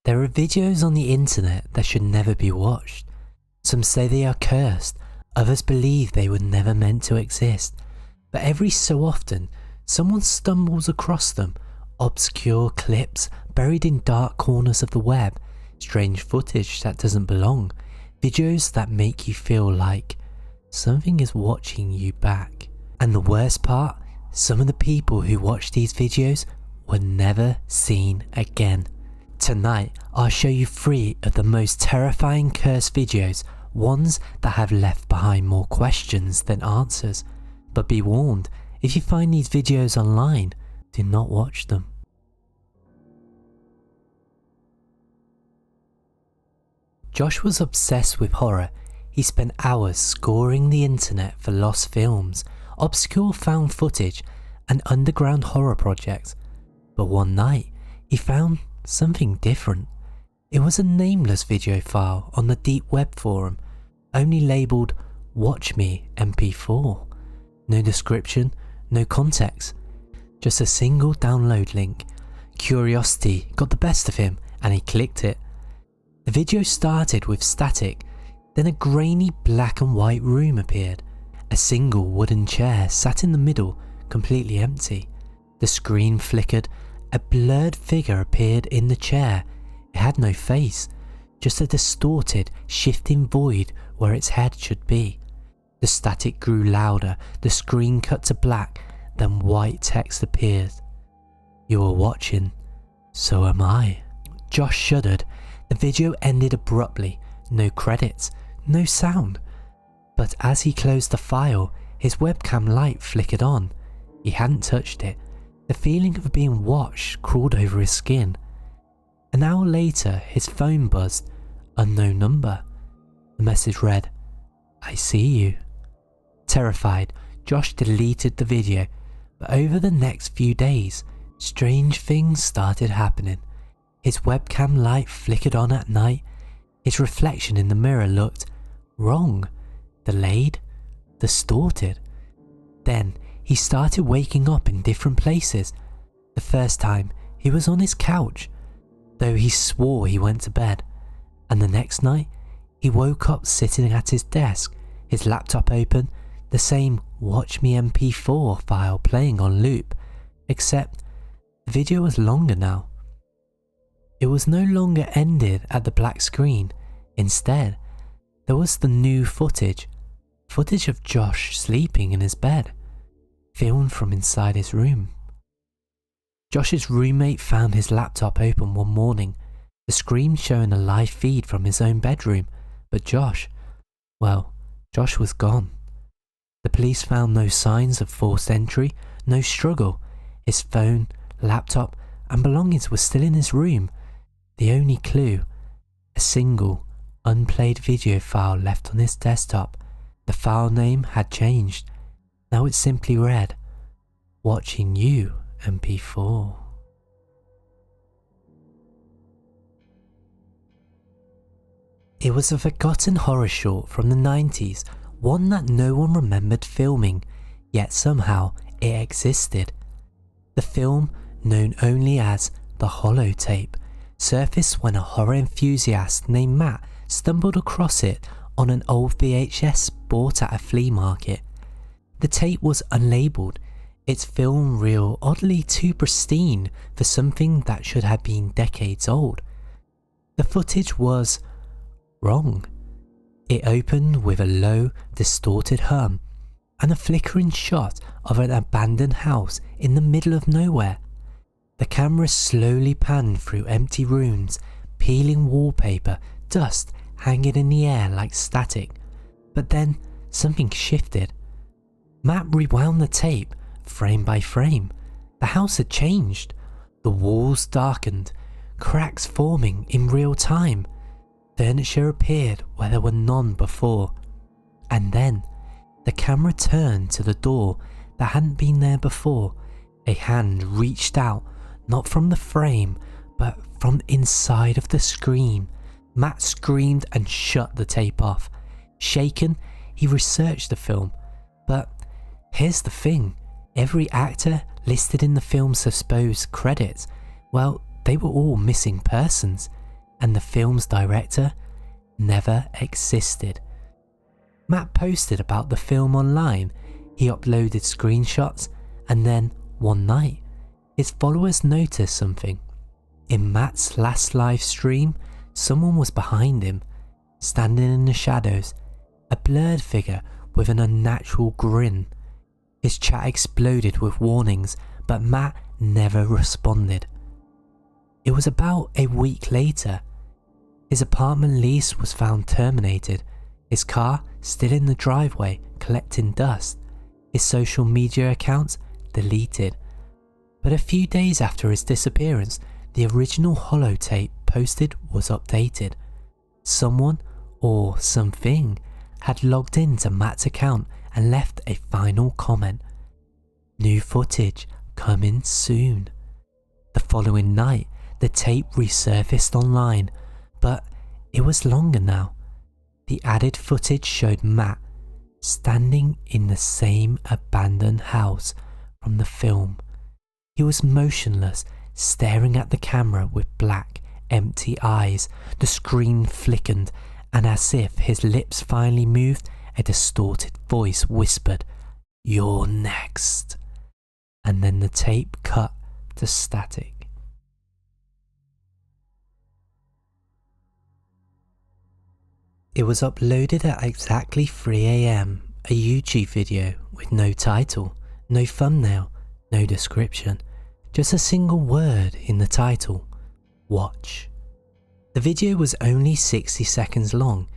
There are videos on the internet that should never be watched. Some say they are cursed, others believe they were never meant to exist. But every so often, someone stumbles across them, obscure clips buried in dark corners of the web, strange footage that doesn't belong, videos that make you feel like something is watching you back. And the worst part, some of the people who watch these videos were never seen again. Tonight, I'll show you 3 of the most terrifying cursed videos, ones that have left behind more questions than answers. But be warned, if you find these videos online, do not watch them. Josh was obsessed with horror. He spent hours scouring the internet for lost films, obscure found footage, and underground horror projects. But one night, he found something different. It was a nameless video file on the deep web forum, only labelled "Watch Me MP4. No description, no context, just a single download link. Curiosity got the best of him and he clicked it. The video started with static, then a grainy black and white room appeared. A single wooden chair sat in the middle, completely empty. The screen flickered. A blurred figure appeared in the chair. It had no face, just a distorted, shifting void where its head should be. The static grew louder, the screen cut to black, then white text appeared. "You are watching, so am I." Josh shuddered. The video ended abruptly, no credits, no sound. But as he closed the file, his webcam light flickered on. He hadn't touched it. The feeling of being watched crawled over his skin. An hour later, his phone buzzed. Unknown number. The message read, "I see you." Terrified, Josh deleted the video, but over the next few days, strange things started happening. His webcam light flickered on at night. His reflection in the mirror looked wrong, delayed, distorted. Then he started waking up in different places. The first time, he was on his couch, though he swore he went to bed. And the next night, he woke up sitting at his desk, his laptop open, the same Watch Me MP4 file playing on loop, except the video was longer now. It was no longer ended at the black screen. Instead, there was the new footage of Josh sleeping in his bed, filmed from inside his room. Josh's roommate found his laptop open one morning, the screen showing a live feed from his own bedroom, but Josh was gone. The police found no signs of forced entry, no struggle. His phone, laptop, and belongings were still in his room. The only clue, a single, unplayed video file left on his desktop. The file name had changed. Now it simply read, "Watching You MP4. It was a forgotten horror short from the 90s, one that no one remembered filming, yet somehow it existed. The film, known only as the holotape, surfaced when a horror enthusiast named Matt stumbled across it on an old VHS bought at a flea market. The tape was unlabelled, its film reel oddly too pristine for something that should have been decades old. The footage was wrong. It opened with a low, distorted hum and a flickering shot of an abandoned house in the middle of nowhere. The camera slowly panned through empty rooms, peeling wallpaper, dust hanging in the air like static. But then something shifted. Matt rewound the tape, frame by frame. The house had changed. The walls darkened, cracks forming in real time. Furniture appeared where there were none before. And then, the camera turned to the door that hadn't been there before. A hand reached out, not from the frame, but from inside of the screen. Matt screamed and shut the tape off. Shaken, he researched the film. But here's the thing, every actor listed in the film's supposed credits, well, they were all missing persons. and the film's director never existed. Matt posted about the film online, he uploaded screenshots, and then one night, his followers noticed something. In Matt's last live stream, someone was behind him, standing in the shadows, a blurred figure with an unnatural grin. His chat exploded with warnings, but Matt never responded. It was about a week later. His apartment lease was found terminated, his car still in the driveway collecting dust, his social media accounts deleted. But a few days after his disappearance, the original holotape posted was updated. Someone or something had logged into Matt's account and left a final comment. New footage coming soon. The following night, the tape resurfaced online, but it was longer now. The added footage showed Matt standing in the same abandoned house from the film. He was motionless, staring at the camera with black, empty eyes. The screen flickered, and as if his lips finally moved, a distorted voice whispered, "You're next." And then the tape cut to static. It was uploaded at exactly 3 AM, a YouTube video with no title, no thumbnail, no description, just a single word in the title, watch. The video was only 60 seconds long.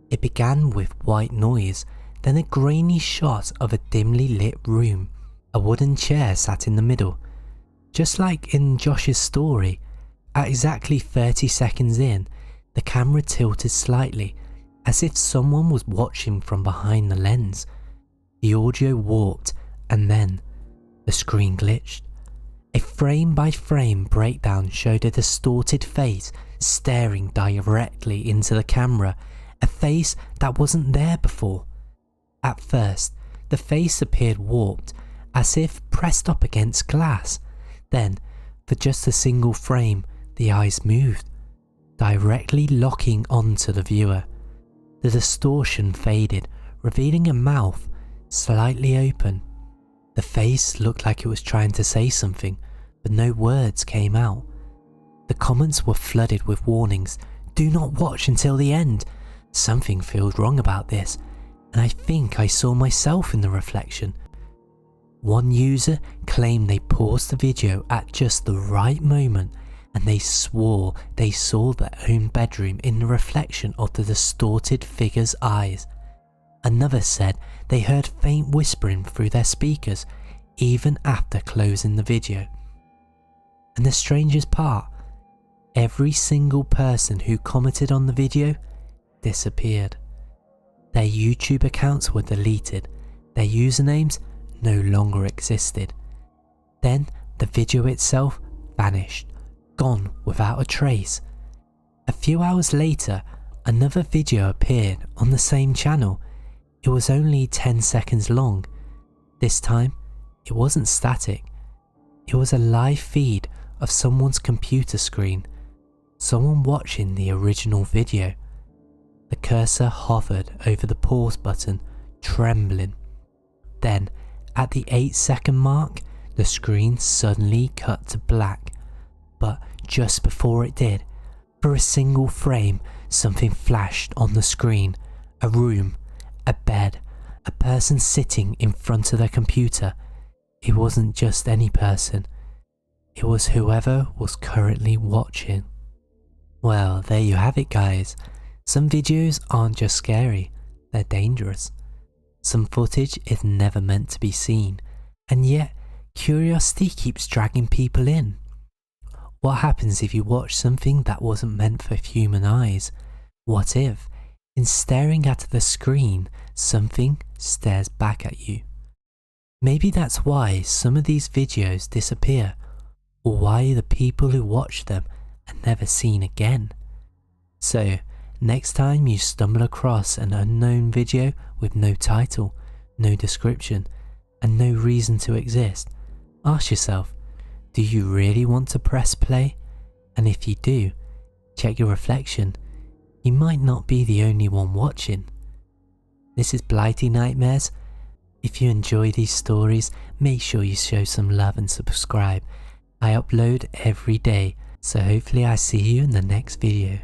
It began with white noise, then a grainy shot of a dimly lit room. A wooden chair sat in the middle. Just like in Josh's story, at exactly 30 seconds in, the camera tilted slightly, as if someone was watching from behind the lens. The audio warped, and then the screen glitched. A frame-by-frame breakdown showed a distorted face staring directly into the camera, a face that wasn't there before. At first, the face appeared warped, as if pressed up against glass. Then, for just a single frame, the eyes moved, directly locking onto the viewer. The distortion faded, revealing a mouth slightly open. The face looked like it was trying to say something, but no words came out. The comments were flooded with warnings. Do not watch until the end. Something feels wrong about this, and I think I saw myself in the reflection. One user claimed they paused the video at just the right moment, and they swore they saw their own bedroom in the reflection of the distorted figure's eyes. Another said they heard faint whispering through their speakers even after closing the video. And the strangest part, every single person who commented on the video disappeared. Their YouTube accounts were deleted, their usernames no longer existed. Then the video itself vanished, gone without a trace. A few hours later, another video appeared on the same channel. It was only 10 seconds long. This time, it wasn't static. It was a live feed of someone's computer screen, someone watching the original video. The cursor hovered over the pause button, trembling. Then, at the 8-second mark, the screen suddenly cut to black. But just before it did, for a single frame, something flashed on the screen. A room, a bed, a person sitting in front of their computer. It wasn't just any person. It was whoever was currently watching. Well, there you have it, guys. Some videos aren't just scary, they're dangerous. Some footage is never meant to be seen, and yet curiosity keeps dragging people in. What happens if you watch something that wasn't meant for human eyes? What if, in staring at the screen, something stares back at you? Maybe that's why some of these videos disappear, or why the people who watch them are never seen again. So, next time you stumble across an unknown video with no title, no description, and no reason to exist, ask yourself, do you really want to press play? And if you do, Check your reflection. You might not be the only one watching. This is Blighty Nightmares. If you enjoy these stories, make sure you show some love and subscribe. I upload every day, so hopefully I see you in the next video.